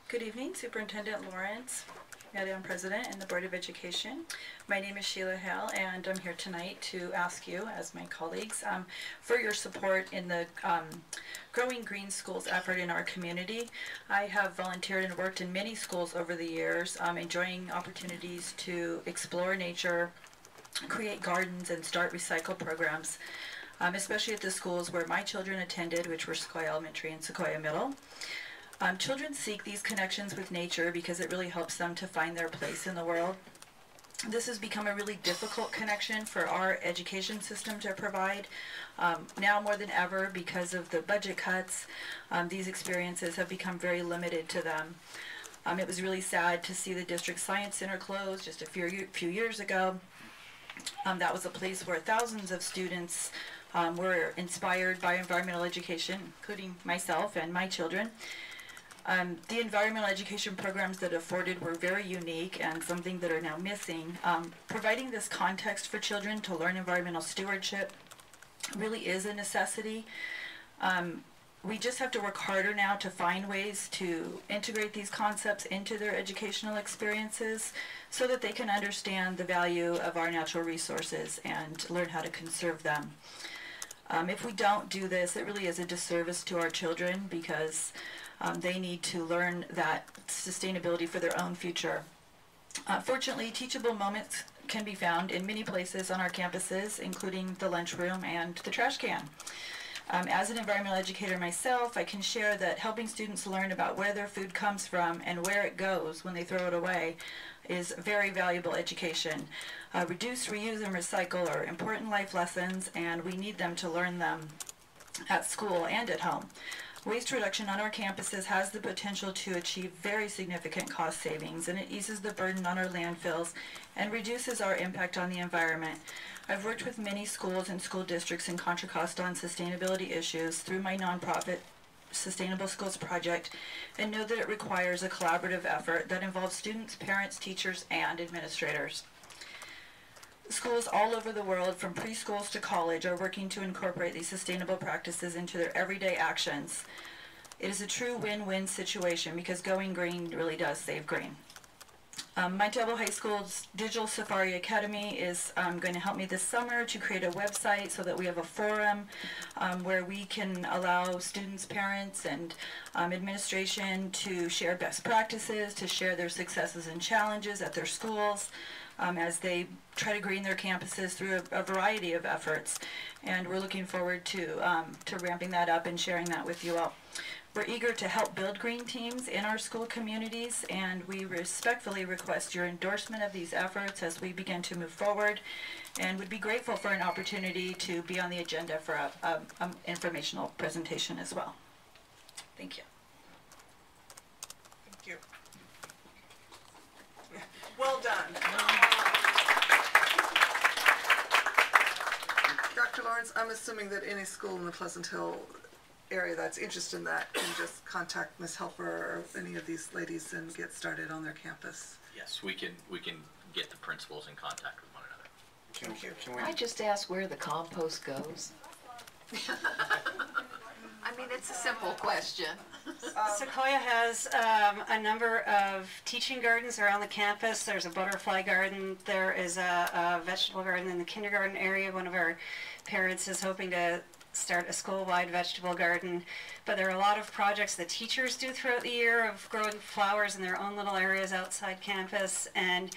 Good evening, Superintendent Lawrence, Madam President, and the Board of Education. My name is Sheila Hale, and I'm here tonight to ask you, as my colleagues, for your support in the Growing Green Schools effort in our community. I have volunteered and worked in many schools over the years, enjoying opportunities to explore nature, create gardens, and start recycle programs, especially at the schools where my children attended, which were Sequoia Elementary and Sequoia Middle. Children seek these connections with nature because it really helps them to find their place in the world. This has become a really difficult connection for our education system to provide. Now more than ever, because of the budget cuts, these experiences have become very limited to them. It was really sad to see the district science center close just a few years ago. That was a place where thousands of students were inspired by environmental education, including myself and my children. The environmental education programs that afforded were very unique and something that are now missing. Providing this context for children to learn environmental stewardship really is a necessity. We just have to work harder now to find ways to integrate these concepts into their educational experiences so that they can understand the value of our natural resources and learn how to conserve them. If we don't do this, it really is a disservice to our children because they need to learn that sustainability for their own future. Fortunately, teachable moments can be found in many places on our campuses, including the lunchroom and the trash can. As an environmental educator myself, I can share that helping students learn about where their food comes from and where it goes when they throw it away is very valuable education. Reduce, reuse, and recycle are important life lessons, and we need them to learn them at school and at home. Waste reduction on our campuses has the potential to achieve very significant cost savings, and it eases the burden on our landfills and reduces our impact on the environment. I've worked with many schools and school districts in Contra Costa on sustainability issues through my nonprofit Sustainable Schools Project, and know that it requires a collaborative effort that involves students, parents, teachers, and administrators. Schools all over the world, from preschools to college, are working to incorporate these sustainable practices into their everyday actions. It is a true win-win situation because going green really does save green. My Diablo High School's Digital Safari Academy is going to help me this summer to create a website so that we have a forum where we can allow students, parents, and administration to share best practices, to share their successes and challenges at their schools as they try to green their campuses through a variety of efforts. And we're looking forward to ramping that up and sharing that with you all. We're eager to help build green teams in our school communities, and we respectfully request your endorsement of these efforts as we begin to move forward, and would be grateful for an opportunity to be on the agenda for an informational presentation as well. Thank you. Thank you. Well done. Dr. Lawrence, I'm assuming that any school in the Pleasant Hill area that's interested in that can just contact Ms. Helper or any of these ladies and get started on their campus. Yes, we can get the principals in contact with one another. Thank you. Can I just ask where the compost goes? I mean, it's a simple question. Sequoia has a number of teaching gardens around the campus. There's a butterfly garden. There is a vegetable garden in the kindergarten area. One of our parents is hoping to start a school-wide vegetable garden. But there are a lot of projects that teachers do throughout the year of growing flowers in their own little areas outside campus. And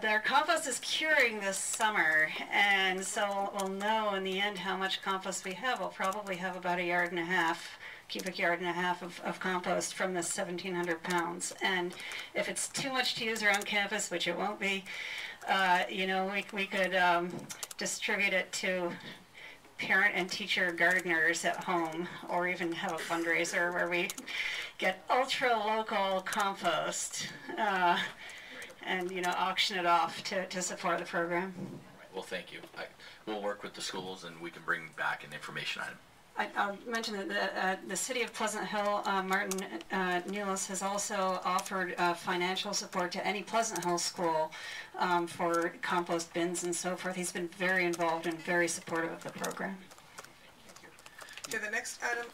their compost is curing this summer, and so we'll know in the end how much compost we have. We'll probably have about a cubic yard and a half of compost from the 1,700 pounds. And if it's too much to use around campus, which it won't be, you know, we could distribute it to parent and teacher gardeners at home, or even have a fundraiser where we get ultra local compost and, you know, auction it off to support the program. Well, thank you. We'll work with the schools and we can bring back an information item. I'll mention that the City of Pleasant Hill, Martin Newlis, has also offered financial support to any Pleasant Hill school for compost bins and so forth. He's been very involved and very supportive of the program. Okay, the next item